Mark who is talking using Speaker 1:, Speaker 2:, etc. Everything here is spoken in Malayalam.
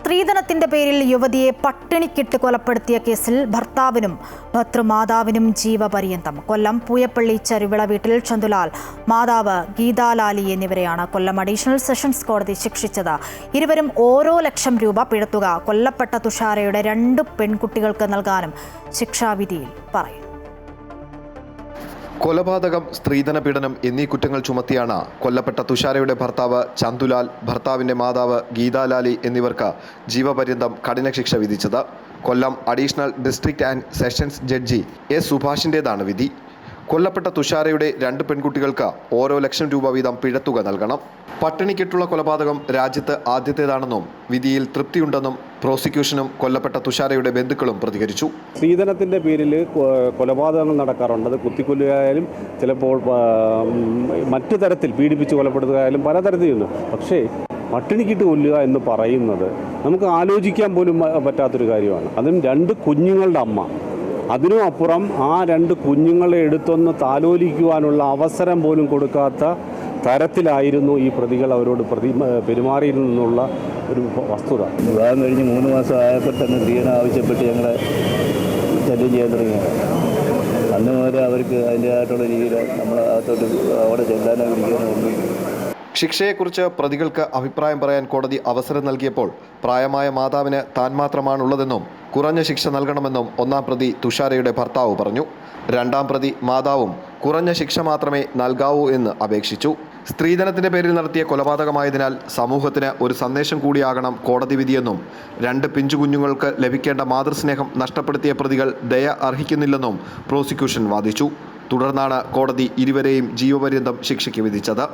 Speaker 1: സ്ത്രീധനത്തിന്റെ പേരിൽ യുവതിയെ പട്ടിണിക്കിട്ട് കൊലപ്പെടുത്തിയ കേസിൽ ഭർത്താവിനും ഭർത്തൃമാതാവിനും ജീവപര്യന്തം. കൊല്ലം പൂയപ്പള്ളി ചരുവിള വീട്ടിൽ ചന്തുലാൽ, മാതാവ് ഗീതാലാലി എന്നിവരെയാണ് കൊല്ലം അഡീഷണൽ സെഷൻസ് കോടതി ശിക്ഷിച്ചത്. ഇരുവരും ഓരോ ₹1,00,000 പിഴത്തുക കൊല്ലപ്പെട്ട തുഷാരയുടെ 2 പെൺകുട്ടികൾക്ക് നൽകാനും ശിക്ഷാവിധിയിൽ പറയും.
Speaker 2: കൊലപാതകം, സ്ത്രീധന പീഡനം എന്നീ കുറ്റങ്ങൾ ചുമത്തിയാണ് കൊല്ലപ്പെട്ട തുഷാരയുടെ ഭർത്താവ് ചന്തുലാൽ, ഭർത്താവിൻ്റെ മാതാവ് ഗീതാലാലി എന്നിവർക്ക് ജീവപര്യന്തം കഠിന ശിക്ഷ വിധിച്ചത്. Kollam additional district and sessions judge S സുഭാഷിൻ്റേതാണ് വിധി. കൊല്ലപ്പെട്ട തുഷാരയുടെ 2 പെൺകുട്ടികൾക്ക് ഓരോ ₹1,00,000 വീതം പിഴത്തുക നൽകണം. പട്ടിണിക്കിട്ടുള്ള കൊലപാതകം രാജ്യത്ത് ആദ്യത്തേതാണെന്നും വിധിയിൽ തൃപ്തിയുണ്ടെന്നും പ്രോസിക്യൂഷനും കൊല്ലപ്പെട്ട തുഷാരയുടെ ബന്ധുക്കളും പ്രതികരിച്ചു.
Speaker 3: സ്ത്രീധനത്തിൻ്റെ പേരിൽ കൊലപാതകങ്ങൾ നടക്കാറുണ്ട്. അത് കുത്തിക്കൊല്ലുകയായാലും ചിലപ്പോൾ മറ്റു തരത്തിൽ പീഡിപ്പിച്ച് കൊലപ്പെടുത്തുകയായാലും പലതരത്തിലുണ്ട്. പക്ഷേ പട്ടിണിക്കിട്ട് കൊല്ലുക എന്ന് പറയുന്നത് നമുക്ക് ആലോചിക്കാൻ പോലും പറ്റാത്തൊരു കാര്യമാണ്. അതും 2 കുഞ്ഞുങ്ങളുടെ അമ്മ. അതിനും അപ്പുറം ആ 2 കുഞ്ഞുങ്ങളെ എടുത്തൊന്ന് താലോലിക്കുവാനുള്ള അവസരം പോലും കൊടുക്കാത്ത തരത്തിലായിരുന്നു ഈ പ്രതികൾ അവരോട് പെരുമാറിയിരുന്നുള്ള ഒരു വസ്തുത.
Speaker 4: വിവാഹം കഴിഞ്ഞ് 3 മാസം ആയപ്പോൾ തന്നെ സ്ത്രീധനം ആവശ്യപ്പെട്ട് ഞങ്ങളെ ശല്യം ചെയ്യാൻ തുടങ്ങിയത്. അന്ന് മുതൽ അവർക്ക് അതിൻ്റേതായിട്ടുള്ള രീതിയിൽ നമ്മൾ അകത്തോട്ട് അവിടെ ചെല്ലാനോ വിളിക്കാനോ ഒന്നും.
Speaker 2: ശിക്ഷയെക്കുറിച്ച് പ്രതികൾക്ക് അഭിപ്രായം പറയാൻ കോടതി അവസരം നൽകിയപ്പോൾ പ്രായമായ മാതാവിന് താൻ മാത്രമാണുള്ളതെന്നും കുറഞ്ഞ ശിക്ഷ നൽകണമെന്നും 1-ാം പ്രതി തുഷാരയുടെ ഭർത്താവ് പറഞ്ഞു. 2-ാം പ്രതി മാതാവും കുറഞ്ഞ ശിക്ഷ മാത്രമേ നൽകാവൂ എന്ന് അപേക്ഷിച്ചു. സ്ത്രീധനത്തിന്റെ പേരിൽ നടത്തിയ കൊലപാതകമായതിനാൽ സമൂഹത്തിന് ഒരു സന്ദേശം കൂടിയാകണം കോടതി വിധിയെന്നും 2 പിഞ്ചു കുഞ്ഞുങ്ങൾക്ക് ലഭിക്കേണ്ട മാതൃസ്നേഹം നഷ്ടപ്പെടുത്തിയ പ്രതികൾ ദയ അർഹിക്കുന്നില്ലെന്നും പ്രോസിക്യൂഷൻ വാദിച്ചു. തുടർന്നാണ് കോടതി ഇരുവരെയും ജീവപര്യന്തം ശിക്ഷയ്ക്ക് വിധിച്ചത്.